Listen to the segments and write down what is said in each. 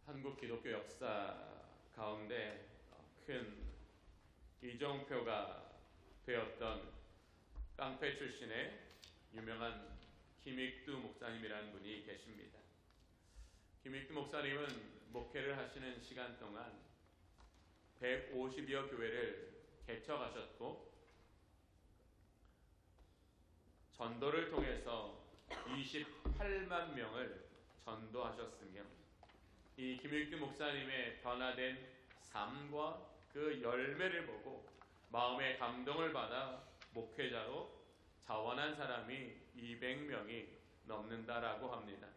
한국 기독교 역사 가운데 큰 이정표가 되었던 깡패 출신의 유명한 김익두 목사님이라는 분이 계십니다. 김익두 목사님은 목회를 하시는 시간 동안 150여 교회를 개척하셨고 전도를 통해서 28만 명을 전도하셨으며 이 김익두 목사님의 변화된 삶과 그 열매를 보고 마음의 감동을 받아 목회자로 자원한 사람이 200명이 넘는다라고 합니다.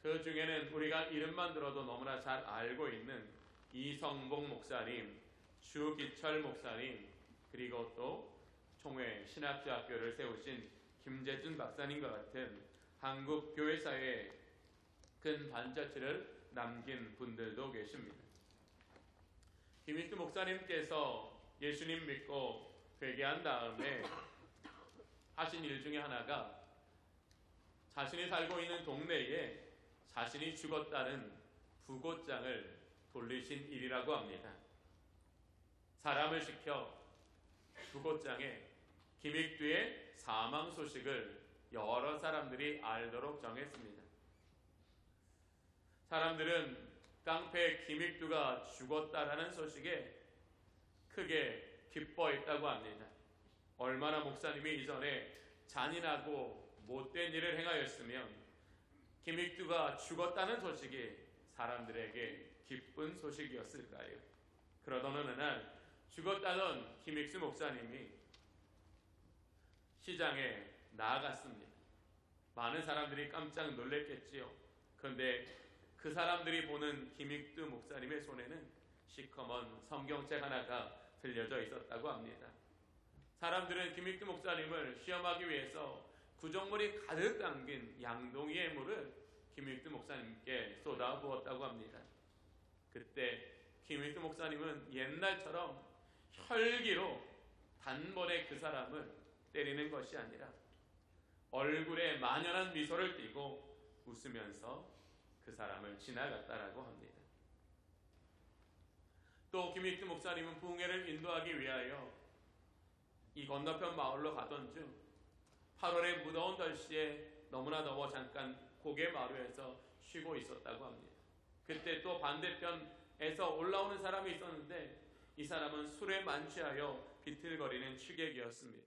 그 중에는 우리가 이름만 들어도 너무나 잘 알고 있는 이성복 목사님, 주기철 목사님, 그리고 또 총회 신학대학교를 세우신 김재준 박사님과 같은 한국 교회사회에 큰 반자취를 남긴 분들도 계십니다. 김익두 목사님께서 예수님 믿고 회개한 다음에 하신 일 중에 하나가 자신이 살고 있는 동네에 자신이 죽었다는 부고장을 돌리신 일이라고 합니다. 사람을 시켜 부고장에 김익두의 사망 소식을 여러 사람들이 알도록 정했습니다. 사람들은 깡패 김익두가 죽었다라는 소식에 크게 기뻐했다고 합니다. 얼마나 목사님이 이전에 잔인하고 못된 일을 행하였으면 김익두가 죽었다는 소식이 사람들에게 기쁜 소식이었을까요? 그러던 어느 날 죽었다던 김익두 목사님이 시장에 나아갔습니다. 많은 사람들이 깜짝 놀랐겠지요. 그런데 그 사람들이 보는 김익두 목사님의 손에는 시커먼 성경책 하나가 들려져 있었다고 합니다. 사람들은 김익두 목사님을 시험하기 위해서 구정물이 가득 담긴 양동이의 물을 김익두 목사님께 쏟아 부었다고 합니다. 그때 김익두 목사님은 옛날처럼 혈기로 단번에 그 사람을 때리는 것이 아니라 얼굴에 만연한 미소를 띠고 웃으면서 그 사람을 지나갔다라고 합니다. 또 김익두 목사님은 부흥회를 인도하기 위하여 이 건너편 마을로 가던 중 8월의 무더운 날씨에 너무나 더워 잠깐 고개 마루에서 쉬고 있었다고 합니다. 그때 또 반대편에서 올라오는 사람이 있었는데 이 사람은 술에 만취하여 비틀거리는 취객이었습니다.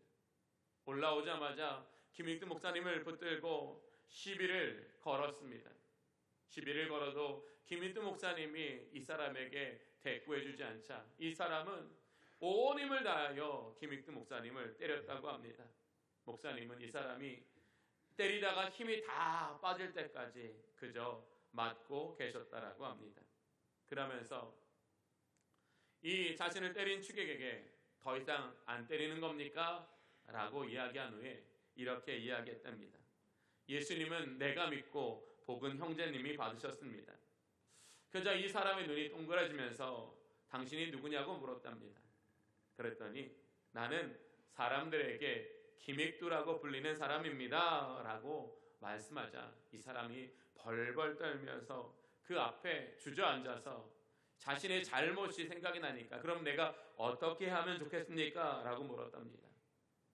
올라오자마자 김익두 목사님을 붙들고 시비를 걸었습니다. 시비를 걸어도 김익두 목사님이 이 사람에게 대꾸해주지 않자 이 사람은 온 힘을 다하여 김익두 목사님을 때렸다고 합니다. 목사님은 이 사람이 때리다가 힘이 다 빠질 때까지 그저 맞고 계셨다라고 합니다. 그러면서 이 자신을 때린 취객에게 더 이상 안 때리는 겁니까? 라고 이야기한 후에 이렇게 이야기했답니다. 예수님은 내가 믿고 복은 형제님이 받으셨습니다. 그러자 이 사람의 눈이 동그라지면서 당신이 누구냐고 물었답니다. 그랬더니 나는 사람들에게 김익두라고 불리는 사람입니다 라고 말씀하자 이 사람이 벌벌 떨면서 그 앞에 주저앉아서 자신의 잘못이 생각이 나니까 그럼 내가 어떻게 하면 좋겠습니까? 라고 물었답니다.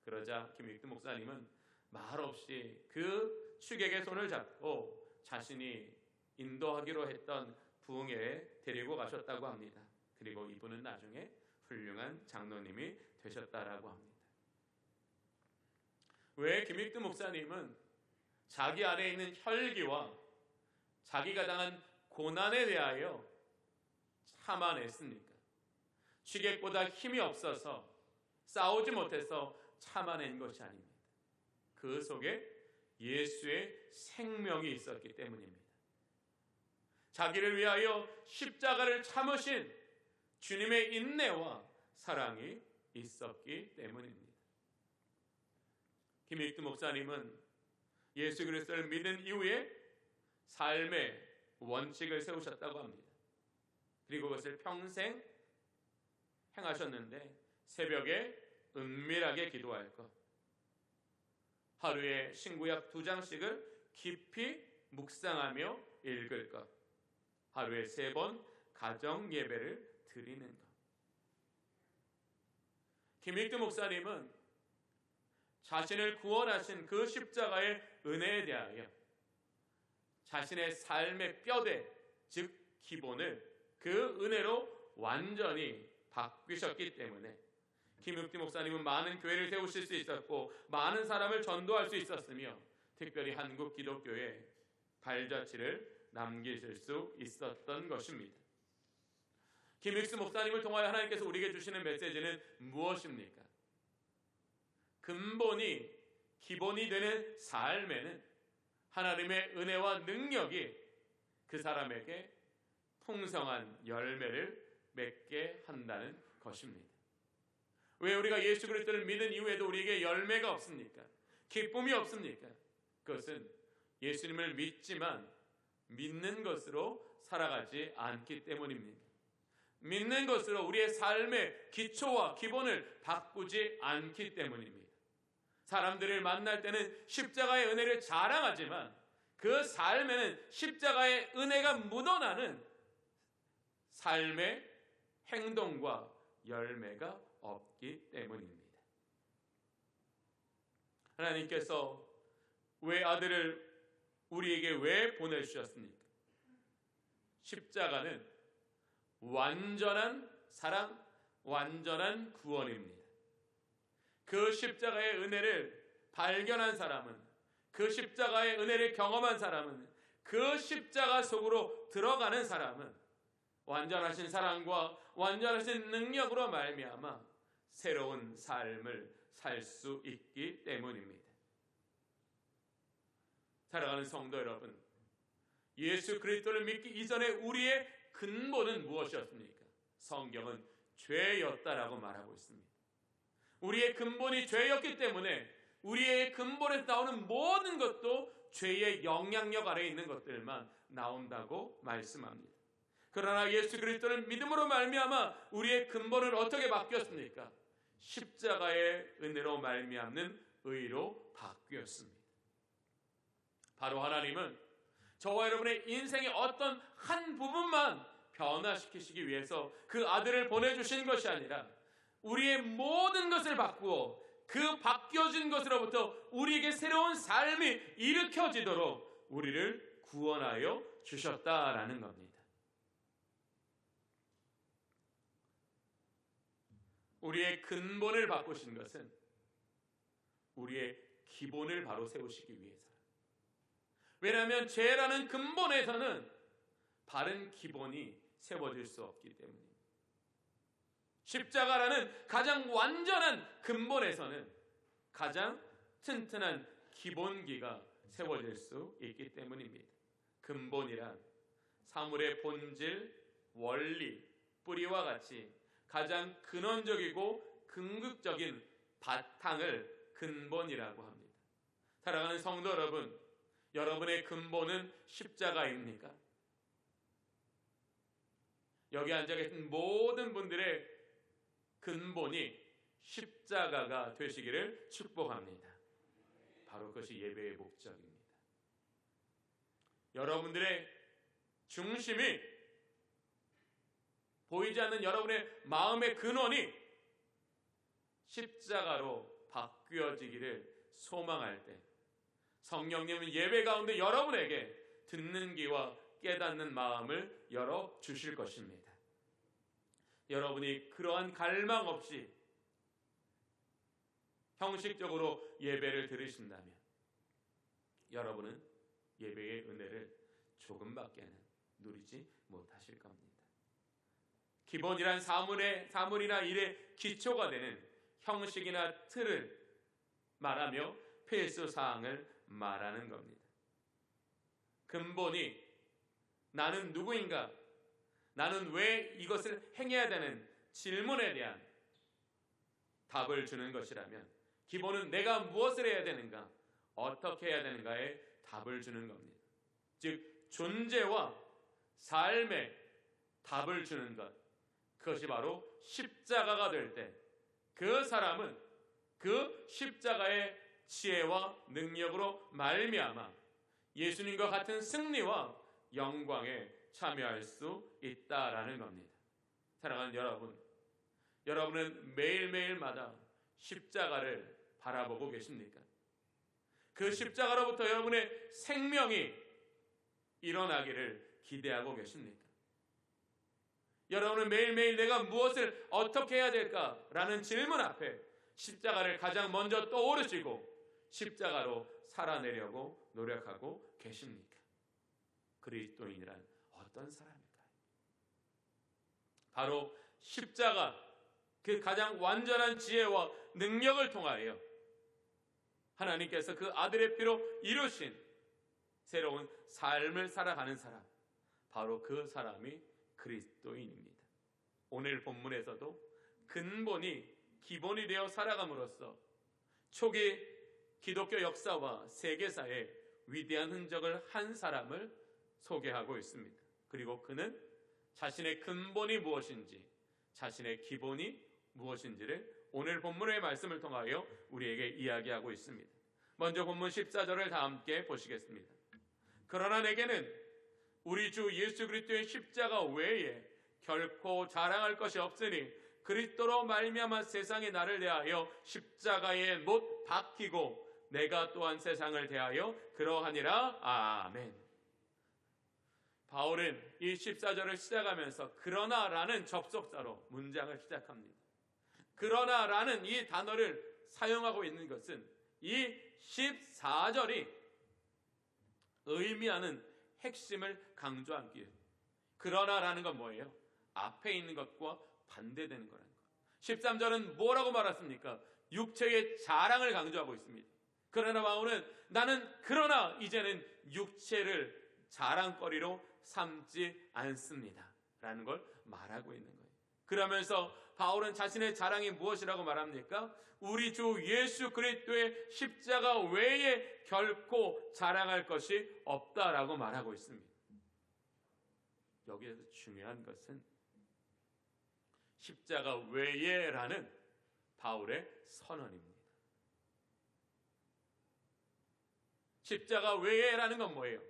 그러자 김익두 목사님은 말없이 그 취객의 손을 잡고 자신이 인도하기로 했던 부흥회에 데리고 가셨다고 합니다. 그리고 이분은 나중에 훌륭한 장로님이 되셨다라고 합니다. 왜 김익두 목사님은 자기 안에 있는 혈기와 자기가 당한 고난에 대하여 참아냈습니까? 취객보다 힘이 없어서 싸우지 못해서 참아낸 것이 아닙니다. 그 속에 예수의 생명이 있었기 때문입니다. 자기를 위하여 십자가를 참으신 주님의 인내와 사랑이 있었기 때문입니다. 김익두 목사님은 예수 그리스도를 믿은 이후에 삶의 원칙을 세우셨다고 합니다. 그리고 그것을 평생 행하셨는데 새벽에 은밀하게 기도할 것, 하루에 신구약 2장씩을 깊이 묵상하며 읽을 것, 하루에 3번 가정 예배를 드리는 것. 김익두 목사님은 자신을 구원하신 그 십자가의 은혜에 대하여 자신의 삶의 뼈대, 즉 기본을 그 은혜로 완전히 바꾸셨기 때문에 김익두 목사님은 많은 교회를 세우실 수 있었고 많은 사람을 전도할 수 있었으며 특별히 한국 기독교에 발자취를 남기실 수 있었던 것입니다. 김익수 목사님을 통하여 하나님께서 우리에게 주시는 메시지는 무엇입니까? 근본이 기본이 되는 삶에는 하나님의 은혜와 능력이 그 사람에게 풍성한 열매를 맺게 한다는 것입니다. 왜 우리가 예수 그리스도를 믿은 이후에도 우리에게 열매가 없습니까? 기쁨이 없습니까? 그것은 예수님을 믿지만 믿는 것으로 살아가지 않기 때문입니다. 믿는 것으로 우리의 삶의 기초와 기본을 바꾸지 않기 때문입니다. 사람들을 만날 때는 십자가의 은혜를 자랑하지만 그 삶에는 십자가의 은혜가 묻어나는 삶의 행동과 열매가 없기 때문입니다. 하나님께서 왜 아들을 우리에게 왜 보내주셨습니까? 십자가는 완전한 사랑, 완전한 구원입니다. 그 십자가의 은혜를 발견한 사람은, 그 십자가의 은혜를 경험한 사람은, 그 십자가 속으로 들어가는 사람은 완전하신 사랑과 완전하신 능력으로 말미암아 새로운 삶을 살 수 있기 때문입니다. 사랑하는 성도 여러분, 예수 그리스도를 믿기 이전에 우리의 근본은 무엇이었습니까? 성경은 죄였다라고 말하고 있습니다. 우리의 근본이 죄였기 때문에 우리의 근본에서 나오는 모든 것도 죄의 영향력 아래에 있는 것들만 나온다고 말씀합니다. 그러나 예수 그리스도를 믿음으로 말미암아 우리의 근본을 어떻게 바뀌었습니까? 십자가의 은혜로 말미암는 의로 바뀌었습니다. 바로 하나님은 저와 여러분의 인생의 어떤 한 부분만 변화시키시기 위해서 그 아들을 보내주신 것이 아니라 우리의 모든 것을 바꾸어 그 바뀌어진 것으로부터 우리에게 새로운 삶이 일으켜지도록 우리를 구원하여 주셨다라는 겁니다. 우리의 근본을 바꾸신 것은 우리의 기본을 바로 세우시기 위해서. 왜냐하면 죄라는 근본에서는 바른 기본이 세워질 수 없기 때문입니다. 십자가라는 가장 완전한 근본에서는 가장 튼튼한 기본기가 세워질 수 있기 때문입니다. 근본이란 사물의 본질, 원리, 뿌리와 같이 가장 근원적이고 궁극적인 바탕을 근본이라고 합니다. 사랑하는 성도 여러분, 여러분의 근본은 십자가입니까? 여기 앉아 계신 모든 분들의 근본이 십자가가 되시기를 축복합니다. 바로 그것이 예배의 목적입니다. 여러분들의 중심이 보이지 않는 여러분의 마음의 근원이 십자가로 바뀌어지기를 소망할 때 성령님은 예배 가운데 여러분에게 듣는 귀와 깨닫는 마음을 열어주실 것입니다. 여러분이 그러한 갈망 없이 형식적으로 예배를 들으신다면 여러분은 예배의 은혜를 조금밖에는 누리지 못하실 겁니다. 기본이란 사물이나 일의 기초가 되는 형식이나 틀을 말하며 필수 사항을 말하는 겁니다. 근본이 나는 누구인가? 나는 왜 이것을 행해야 되는 질문에 대한 답을 주는 것이라면 기본은 내가 무엇을 해야 되는가? 어떻게 해야 되는가에 답을 주는 겁니다. 즉 존재와 삶에 답을 주는 것, 그것이 바로 십자가가 될 때 그 사람은 그 십자가의 지혜와 능력으로 말미암아 예수님과 같은 승리와 영광에 참여할 수 있다라는 겁니다. 사랑하는 여러분, 여러분은 매일매일마다 십자가를 바라보고 계십니까? 그 십자가로부터 여러분의 생명이 일어나기를 기대하고 계십니까? 여러분은 매일매일 내가 무엇을 어떻게 해야 될까라는 질문 앞에 십자가를 가장 먼저 떠오르시고 십자가로 살아내려고 노력하고 계십니까? 그리스도인이란 어떤 사람일까요? 바로 십자가, 그 가장 완전한 지혜와 능력을 통하여 하나님께서 그 아들의 피로 이루신 새로운 삶을 살아가는 사람, 바로 그 사람이 그리스도인입니다. 오늘 본문에서도 근본이 기본이 되어 살아감으로써 초기 기독교 역사와 세계사에 위대한 흔적을 한 사람을 소개하고 있습니다. 그리고 그는 자신의 근본이 무엇인지, 자신의 기본이 무엇인지를 오늘 본문의 말씀을 통하여 우리에게 이야기하고 있습니다. 먼저 본문 14절을 다 함께 보시겠습니다. 그러나 내게는 우리 주 예수 그리스도의 십자가 외에 결코 자랑할 것이 없으니 그리스도로 말미암아 세상이 나를 대하여 십자가에 못 박히고 내가 또한 세상을 대하여 그러하니라. 아멘. 바울은 이 14절을 시작하면서 그러나라는 접속사로 문장을 시작합니다. 그러나라는 이 단어를 사용하고 있는 것은 이 14절이 의미하는 핵심을 강조하기 위해. 그러나라는 건 뭐예요? 앞에 있는 것과 반대되는 거라는 거. 13절은 뭐라고 말했습니까? 육체의 자랑을 강조하고 있습니다. 그러나 바울은 나는 그러나 이제는 육체를 자랑거리로 삼지 않습니다 라는 걸 말하고 있는 거예요. 그러면서 바울은 자신의 자랑이 무엇이라고 말합니까? 우리 주 예수 그리스도의 십자가 외에 결코 자랑할 것이 없다라고 말하고 있습니다. 여기에서 중요한 것은 십자가 외에라는 바울의 선언입니다. 십자가 외에라는 건 뭐예요?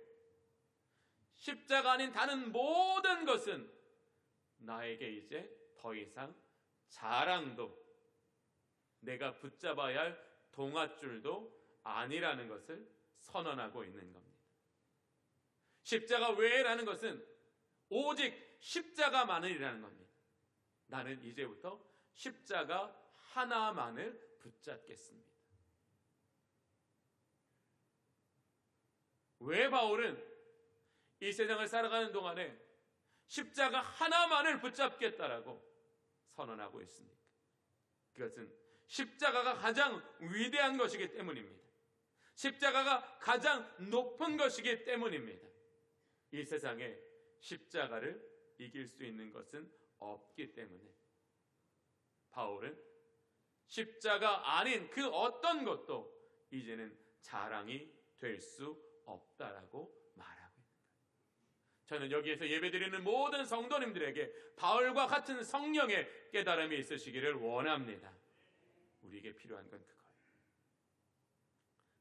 십자가 아닌 다른 모든 것은 나에게 이제 더 이상 자랑도, 내가 붙잡아야 할 동아줄도 아니라는 것을 선언하고 있는 겁니다. 십자가 외에라는 것은 오직 십자가만을이라는 겁니다. 나는 이제부터 십자가 하나만을 붙잡겠습니다. 왜 바울은 이 세상을 살아가는 동안에 십자가 하나만을 붙잡겠다라고 선언하고 있습니까? 그것은 십자가가 가장 위대한 것이기 때문입니다. 십자가가 가장 높은 것이기 때문입니다. 이 세상에 십자가를 이길 수 있는 것은 없기 때문에 바울은 십자가 아닌 그 어떤 것도 이제는 자랑이 될 수 없다라고 말하고 있는 거예요. 저는 여기에서 예배드리는 모든 성도님들에게 바울과 같은 성령의 깨달음이 있으시기를 원합니다. 우리에게 필요한 건 그거예요.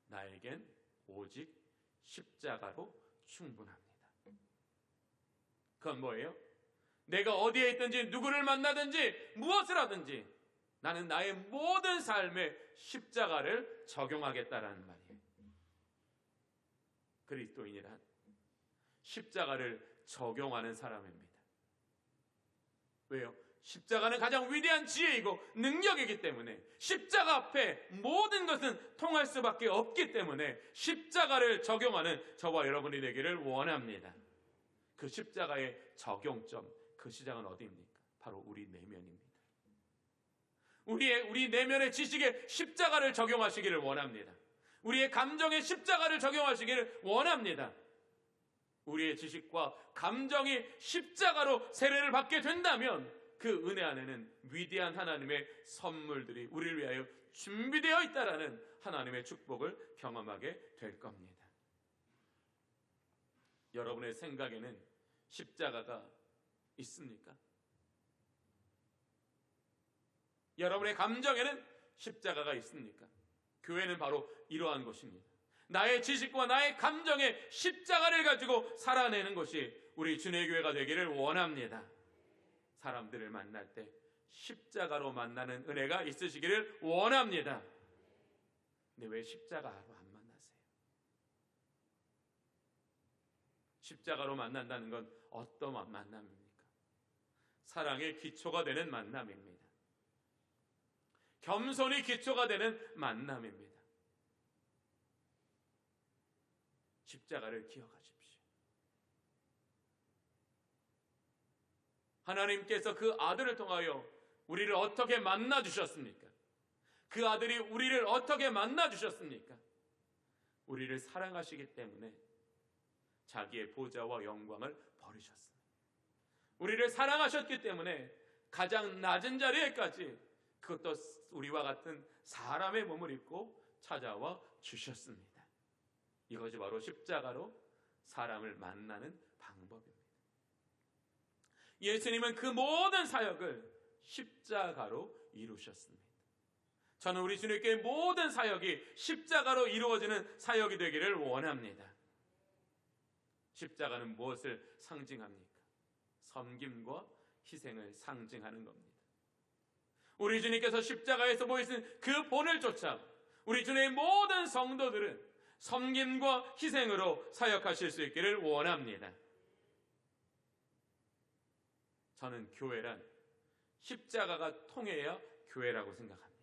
나에겐 오직 십자가로 충분합니다. 그건 뭐예요? 내가 어디에 있든지 누구를 만나든지 무엇을 하든지 나는 나의 모든 삶에 십자가를 적용하겠다라는 말이에요. 그리스도인이란 십자가를 적용하는 사람입니다. 왜요? 십자가는 가장 위대한 지혜이고 능력이기 때문에 십자가 앞에 모든 것은 통할 수밖에 없기 때문에 십자가를 적용하는 저와 여러분이 되기를 원합니다. 그 십자가의 적용점, 그 시작은 어디입니까? 바로 우리 내면입니다. 우리 내면의 지식에 십자가를 적용하시기를 원합니다. 우리의 감정에 십자가를 적용하시기를 원합니다. 우리의 지식과 감정이 십자가로 세례를 받게 된다면 그 은혜 안에는 위대한 하나님의 선물들이 우리를 위하여 준비되어 있다라는 하나님의 축복을 경험하게 될 겁니다. 여러분의 생각에는 십자가가 있습니까? 여러분의 감정에는 십자가가 있습니까? 교회는 바로 이러한 것입니다. 나의 지식과 나의 감정에 십자가를 가지고 살아내는 것이 우리 주님의 교회가 되기를 원합니다. 사람들을 만날 때 십자가로 만나는 은혜가 있으시기를 원합니다. 근데 왜 십자가로 안 만나세요? 십자가로 만난다는 건 어떤 만남입니까? 사랑의 기초가 되는 만남입니다. 겸손이 기초가 되는 만남입니다. 십자가를 기억하십시오. 하나님께서 그 아들을 통하여 우리를 어떻게 만나 주셨습니까? 그 아들이 우리를 어떻게 만나 주셨습니까? 우리를 사랑하시기 때문에 자기의 보좌와 영광을 버리셨습니다. 우리를 사랑하셨기 때문에 가장 낮은 자리에까지, 그것도 우리와 같은 사람의 몸을 입고 찾아와 주셨습니다. 이것이 바로 십자가로 사람을 만나는 방법입니다. 예수님은 그 모든 사역을 십자가로 이루셨습니다. 저는 우리 주님께 모든 사역이 십자가로 이루어지는 사역이 되기를 원합니다. 십자가는 무엇을 상징합니까? 섬김과 희생을 상징하는 겁니다. 우리 주님께서 십자가에서 보이신 그 본을 쫓아 우리 주님의 모든 성도들은 섬김과 희생으로 사역하실 수 있기를 원합니다. 저는 교회란 십자가가 통해야 교회라고 생각합니다.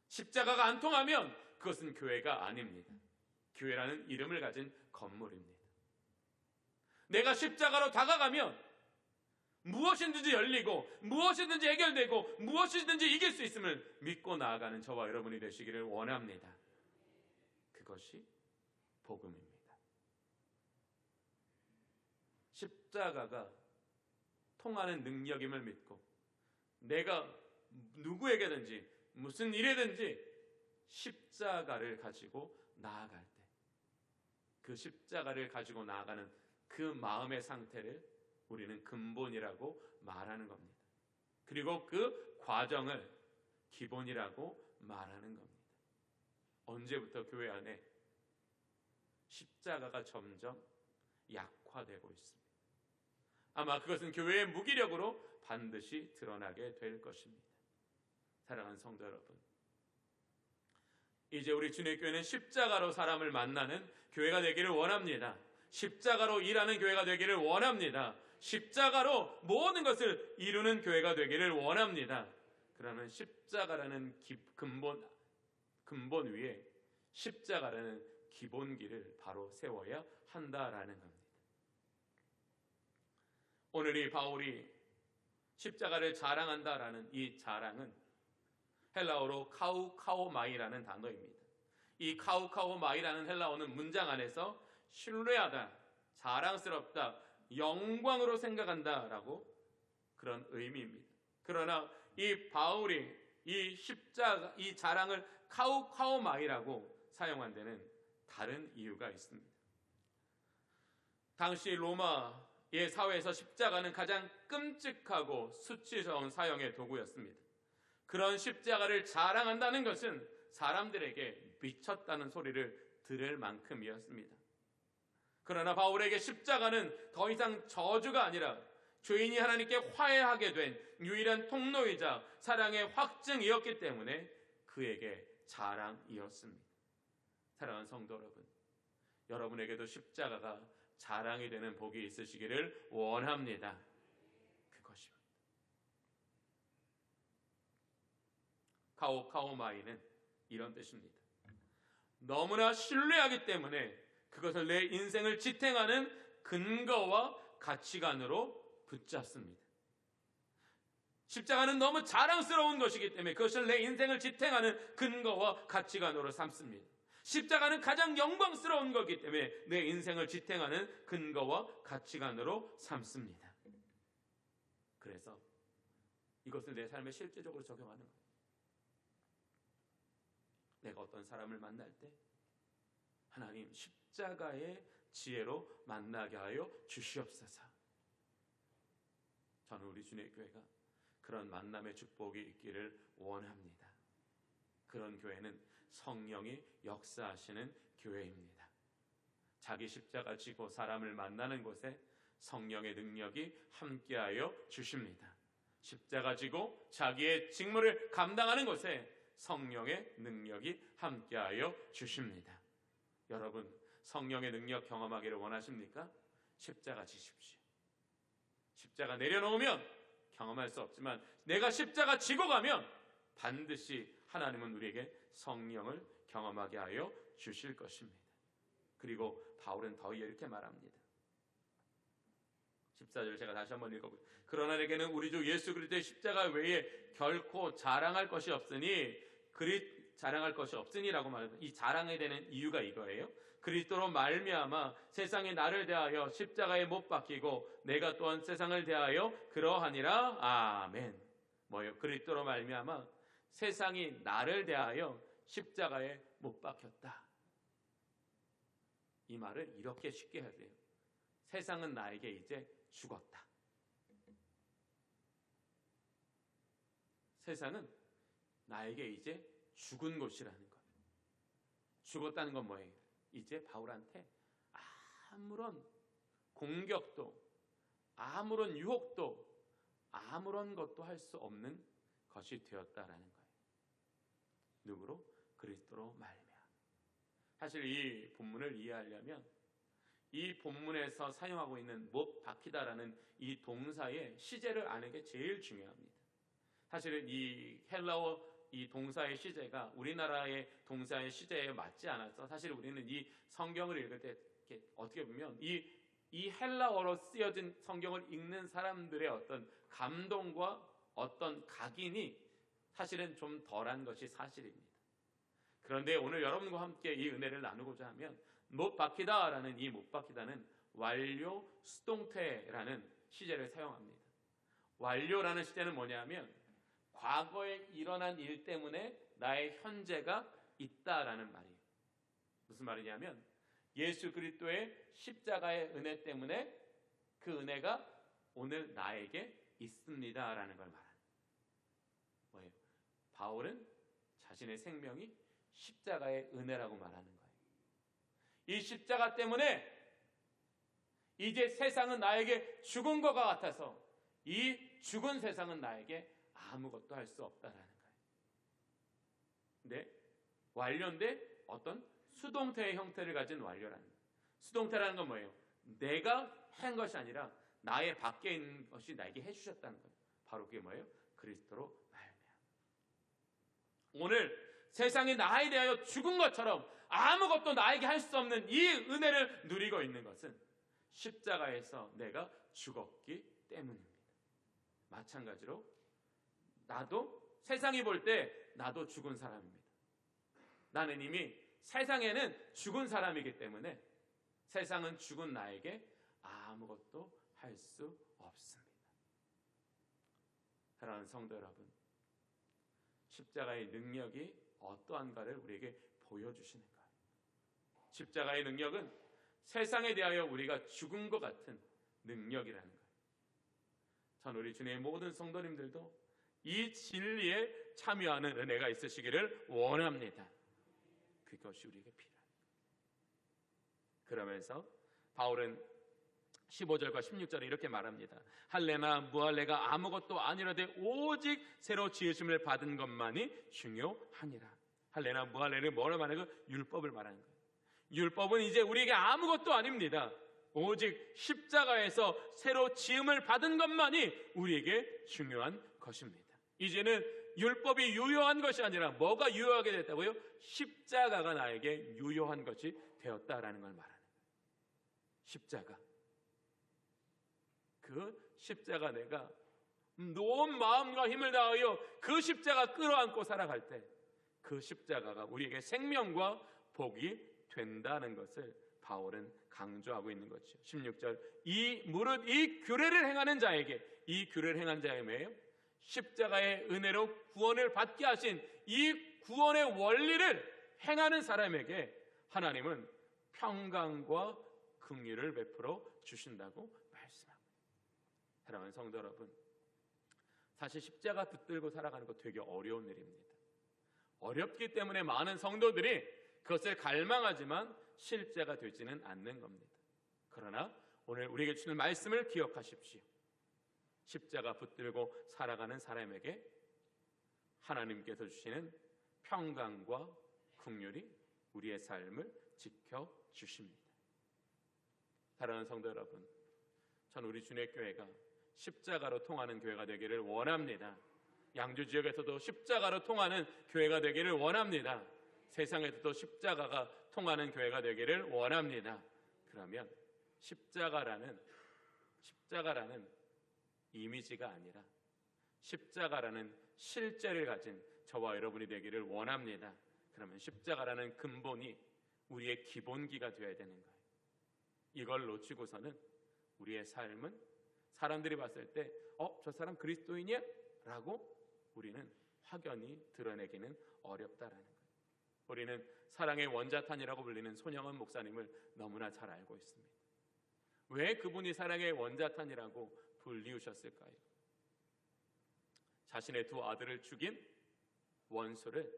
십자가가 안 통하면 그것은 교회가 아닙니다. 교회라는 이름을 가진 건물입니다. 내가 십자가로 다가가면 무엇이든지 열리고 무엇이든지 해결되고 무엇이든지 이길 수 있음을 믿고 나아가는 저와 여러분이 되시기를 원합니다. 그것이 복음입니다. 십자가가 통하는 능력임을 믿고 내가 누구에게든지 무슨 일이든지 십자가를 가지고 나아갈 때 그 십자가를 가지고 나아가는 그 마음의 상태를 우리는 근본이라고 말하는 겁니다. 그리고 그 과정을 기본이라고 말하는 겁니다. 언제부터 교회 안에 십자가가 점점 약화되고 있습니다. 아마 그것은 교회의 무기력으로 반드시 드러나게 될 것입니다. 사랑하는 성도 여러분, 이제 우리 주님의 교회는 십자가로 사람을 만나는 교회가 되기를 원합니다. 십자가로 일하는 교회가 되기를 원합니다. 십자가로 모든 것을 이루는 교회가 되기를 원합니다. 그러면 십자가라는 근본 위에 십자가라는 기본기를 바로 세워야 한다라는 겁니다. 오늘 이 바울이 십자가를 자랑한다라는 이 자랑은 헬라어로 카우카오마이라는 단어입니다. 이 카우카오마이라는 헬라어는 문장 안에서 신뢰하다, 자랑스럽다, 영광으로 생각한다라고 그런 의미입니다. 그러나 이 바울이 이 자랑을 카우카오마이라고 사용한 데는 다른 이유가 있습니다. 당시 로마의 사회에서 십자가는 가장 끔찍하고 수치스러운 사형의 도구였습니다. 그런 십자가를 자랑한다는 것은 사람들에게 미쳤다는 소리를 들을 만큼이었습니다. 그러나 바울에게 십자가는 더 이상 저주가 아니라 죄인이 하나님께 화해하게 된 유일한 통로이자 사랑의 확증이었기 때문에 그에게 자랑이었습니다. 사랑하는 성도 여러분, 여러분에게도 십자가가 자랑이 되는 복이 있으시기를 원합니다. 그것입니다. 카오마이는 이런 뜻입니다. 너무나 신뢰하기 때문에 그것을 내 인생을 지탱하는 근거와 가치관으로 붙잡습니다. 십자가는 너무 자랑스러운 것이기 때문에 그것을 내 인생을 지탱하는 근거와 가치관으로 삼습니다. 십자가는 가장 영광스러운 것이기 때문에 내 인생을 지탱하는 근거와 가치관으로 삼습니다. 그래서 이것을 내 삶에 실제적으로 적용하는 거예요. 내가 어떤 사람을 만날 때 하나님 십자가의 지혜로 만나게 하여 주시옵소서. 저는 우리 주님의 교회가 그런 만남의 축복이 있기를 원합니다. 그런 교회는 성령이 역사하시는 교회입니다. 자기 십자가 지고 사람을 만나는 곳에 성령의 능력이 함께하여 주십니다. 십자가 지고 자기의 직무를 감당하는 것에 성령의 능력이 함께하여 주십니다. 여러분, 성령의 능력 경험하기를 원하십니까? 십자가 지십시오. 십자가 내려놓으면 경험할 수 없지만 내가 십자가 지고 가면 반드시 하나님은 우리에게 성령을 경험하게 하여 주실 것입니다. 그리고 바울은 더 이렇게 말합니다. 14절 제가 다시 한번 읽어볼게요. 그러나 내게는 우리 주 예수 그리스도의 십자가 외에 결코 자랑할 것이 없으니 자랑할 것이 없으니라고 말합니다. 이 자랑에 되는 이유가 이거예요. 그리스도로 말미암아 세상이 나를 대하여 십자가에 못 박히고 내가 또한 세상을 대하여 그러하니라. 아멘. 뭐요? 그리스도로 말미암아 세상이 나를 대하여 십자가에 못 박혔다. 이 말을 이렇게 쉽게 해야 돼요. 세상은 나에게 이제 죽었다. 세상은 나에게 이제 죽은 곳이라는 거예요. 죽었다는 건 뭐예요? 이제 바울한테 아무런 공격도 아무런 유혹도 아무런 것도 할 수 없는 것이 되었다라는 거예요. 누구로? 그리스도로 말미암아. 사실 이 본문을 이해하려면 이 본문에서 사용하고 있는 못 박히다라는 이 동사의 시제를 아는 게 제일 중요합니다. 사실은 이 헬라어 이 동사의 시제가 우리나라의 동사의 시제에 맞지 않아서 사실 우리는 이 성경을 읽을 때 이렇게 어떻게 보면 이 헬라어로 쓰여진 성경을 읽는 사람들의 어떤 감동과 어떤 각인이 사실은 좀 덜한 것이 사실입니다. 그런데 오늘 여러분과 함께 이 은혜를 나누고자 하면 못 박히다라는 이 못 박히다는 완료 수동태라는 시제를 사용합니다. 완료라는 시제는 뭐냐면 과거에 일어난 일 때문에 나의 현재가 있다라는 말이에요. 무슨 말이냐면 예수 그리스도의 십자가의 은혜 때문에 그 은혜가 오늘 나에게 있습니다라는 걸 말하는 거예요. 바울은 자신의 생명이 십자가의 은혜라고 말하는 거예요. 이 십자가 때문에 이제 세상은 나에게 죽은 것과 같아서 이 죽은 세상은 나에게 아무것도 할 수 없다라는 거예요. 근데 완료인데 어떤 수동태의 형태를 가진 완료라는 거예요. 수동태라는 건 뭐예요? 내가 한 것이 아니라 나의 밖에 있는 것이 나에게 해주셨다는 거예요. 바로 그게 뭐예요? 그리스도로 말미암아. 오늘 세상이 나에 대하여 죽은 것처럼 아무것도 나에게 할 수 없는 이 은혜를 누리고 있는 것은 십자가에서 내가 죽었기 때문입니다. 마찬가지로 나도 세상이 볼 때 나도 죽은 사람입니다. 나는 이미 세상에는 죽은 사람이기 때문에 세상은 죽은 나에게 아무것도 할 수 없습니다. 사랑하는 성도 여러분, 십자가의 능력이 어떠한가를 우리에게 보여주시는 거예요. 십자가의 능력은 세상에 대하여 우리가 죽은 것 같은 능력이라는 거예요. 전 우리 주님의 모든 성도님들도 이 진리에 참여하는 은혜가 있으시기를 원합니다. 그것이 우리에게 필요합니다. 그러면서 바울은 15절과 16절에 이렇게 말합니다. 할례나 무할례가 아무것도 아니라되 오직 새로 지으심을 받은 것만이 중요하니라. 할례나 무할례를 뭐를 말하는 거예요? 율법을 말하는 거예요. 율법은 이제 우리에게 아무것도 아닙니다. 오직 십자가에서 새로 지음을 받은 것만이 우리에게 중요한 것입니다. 이제는 율법이 유효한 것이 아니라 뭐가 유효하게 됐다고요? 십자가가 나에게 유효한 것이 되었다라는 걸 말하는 거예요. 십자가. 그 십자가 내가 온 마음과 힘을 다하여 그 십자가 끌어안고 살아갈 때 그 십자가가 우리에게 생명과 복이 된다는 것을 바울은 강조하고 있는 것이죠. 16절 이 무릇 이 규례를 행하는 자에게 이 규례를 행한 자에게 뭐예요? 십자가의 은혜로 구원을 받게 하신 이 구원의 원리를 행하는 사람에게 하나님은 평강과 긍휼을 베풀어 주신다고 말씀합니다. 사랑하는 성도 여러분, 사실 십자가 붙들고 살아가는 거 되게 어려운 일입니다. 어렵기 때문에 많은 성도들이 그것을 갈망하지만 실제가 되지는 않는 겁니다. 그러나 오늘 우리에게 주는 말씀을 기억하십시오. 십자가 붙들고 살아가는 사람에게 하나님께서 주시는 평강과 긍휼이 우리의 삶을 지켜주십니다. 사랑하는 성도 여러분, 저는 우리 주님의 교회가 십자가로 통하는 교회가 되기를 원합니다. 양주 지역에서도 십자가로 통하는 교회가 되기를 원합니다. 세상에서도 십자가가 통하는 교회가 되기를 원합니다. 그러면 십자가라는 이미지가 아니라 십자가라는 실제를 가진 저와 여러분이 되기를 원합니다. 그러면 십자가라는 근본이 우리의 기본기가 되어야 되는 거예요. 이걸 놓치고서는 우리의 삶은 사람들이 봤을 때 저 사람 그리스도인이야? 라고 우리는 확연히 드러내기는 어렵다라는 거예요. 우리는 사랑의 원자탄이라고 불리는 손영원 목사님을 너무나 잘 알고 있습니다. 왜 그분이 사랑의 원자탄이라고 불리우셨을까요? 자신의 두 아들을 죽인 원수를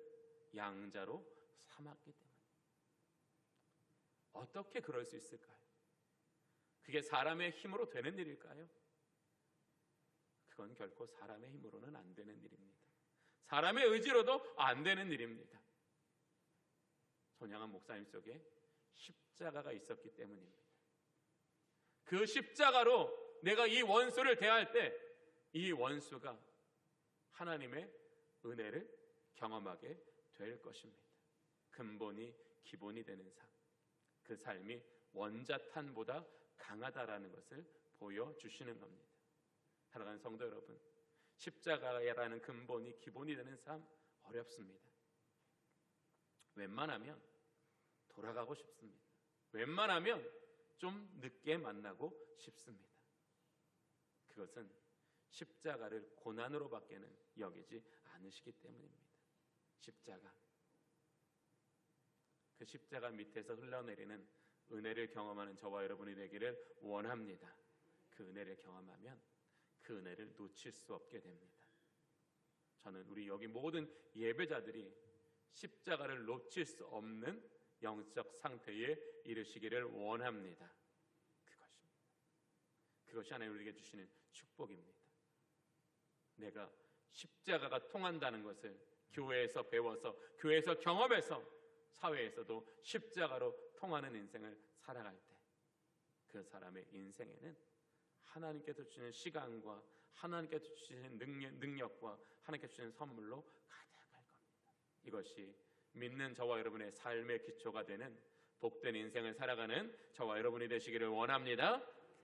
양자로 삼았기 때문에. 어떻게 그럴 수 있을까요? 그게 사람의 힘으로 되는 일일까요? 그건 결코 사람의 힘으로는 안 되는 일입니다. 사람의 의지로도 안 되는 일입니다. 손양한 목사님 속에 십자가가 있었기 때문입니다. 그 십자가로 내가 이 원수를 대할 때 이 원수가 하나님의 은혜를 경험하게 될 것입니다. 근본이 기본이 되는 삶, 그 삶이 원자탄보다 강하다라는 것을 보여주시는 겁니다. 사랑하는 성도 여러분, 십자가라는 근본이 기본이 되는 삶 어렵습니다. 웬만하면 돌아가고 싶습니다. 웬만하면 좀 늦게 만나고 싶습니다. 그것은 십자가를 고난으로 밖에는 여기지 않으시기 때문입니다. 십자가, 그 십자가 밑에서 흘러내리는 은혜를 경험하는 저와 여러분이 되기를 원합니다. 그 은혜를 경험하면 그 은혜를 놓칠 수 없게 됩니다. 저는 우리 여기 모든 예배자들이 십자가를 놓칠 수 없는 영적 상태에 이르시기를 원합니다. 그것이 하나님 우리에게 주시는 축복입니다. 내가 십자가가 통한다는 것을 교회에서 배워서, 교회에서 경험해서 사회에서도 십자가로 통하는 인생을 살아갈 때 그 사람의 인생에는 하나님께서 주시는 시간과 하나님께서 주시는 능력과 하나님께서 주시는 선물로 가득할 겁니다. 이것이 믿는 저와 여러분의 삶의 기초가 되는 복된 인생을 살아가는 저와 여러분이 되시기를 원합니다.